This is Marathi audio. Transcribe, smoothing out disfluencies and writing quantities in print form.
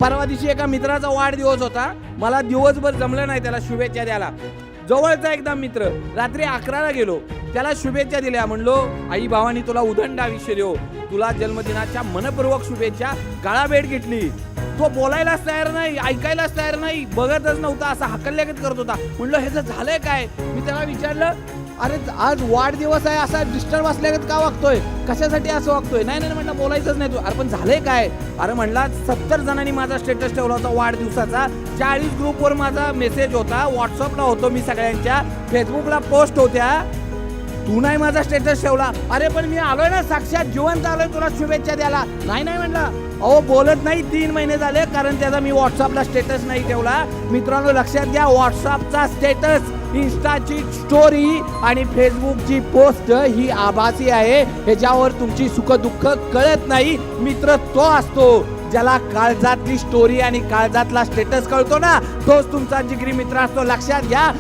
परवा दिवशी एका मित्राचा वाढदिवस होता, मला दिवसभर जमलं नाही त्याला शुभेच्छा द्यायला. जवळचा एकदम मित्र, रात्री 11ला गेलो, त्याला शुभेच्छा दिल्या. म्हणलो आई भावानी तुला उदंड आयुष्य देव, तुला जन्मदिनाच्या मनपूर्वक शुभेच्छा. गळाभेट घेतली. तो बोलायलाच तयार नाही, ऐकायलाच तयार नाही, बघतच नव्हता, असा हकलल्यागत करत होता. म्हणलं ह्याचं झालंय काय. मी त्याला विचारलं, अरे आज वाढदिवस आहे, असा डिस्टर्ब असल्यागत का वागतोय, कशासाठी असं वागतोय. नाही नाही म्हणलं बोलायचंच नाही तू. अरे पण झालंय काय. अरे म्हणला 70 जणांनी माझा स्टेटस ठेवला होता वाढदिवसाचा, 40 ग्रुपवर माझा मेसेज होता, व्हॉट्सअपला होतो मी सगळ्यांच्या, फेसबुकला पोस्ट होत्या, तू नाही माझा स्टेटस ठेवला. अरे पण मी आलोय ना, साक्षात जिवंत आलोय तुला शुभेच्छा द्यायला. नाही नाही म्हणलं. अहो बोलत नाही 3 महिने झाले, कारण त्याचा मी व्हॉट्सअपला स्टेटस नाही ठेवला. मित्रांनो लक्षात घ्या, व्हॉट्सअपचा स्टेटस, इंस्टाची स्टोरी आणि फेसबुकची पोस्ट ही आभासी आहे. ह्याच्यावर तुमची सुखदुःख कळत नाही. मित्र तो असतो ज्याला काळजातली स्टोरी आणि काळजातला स्टेटस कळतो ना, तोच तुमचा जिगरी मित्र असतो. लक्षात घ्या.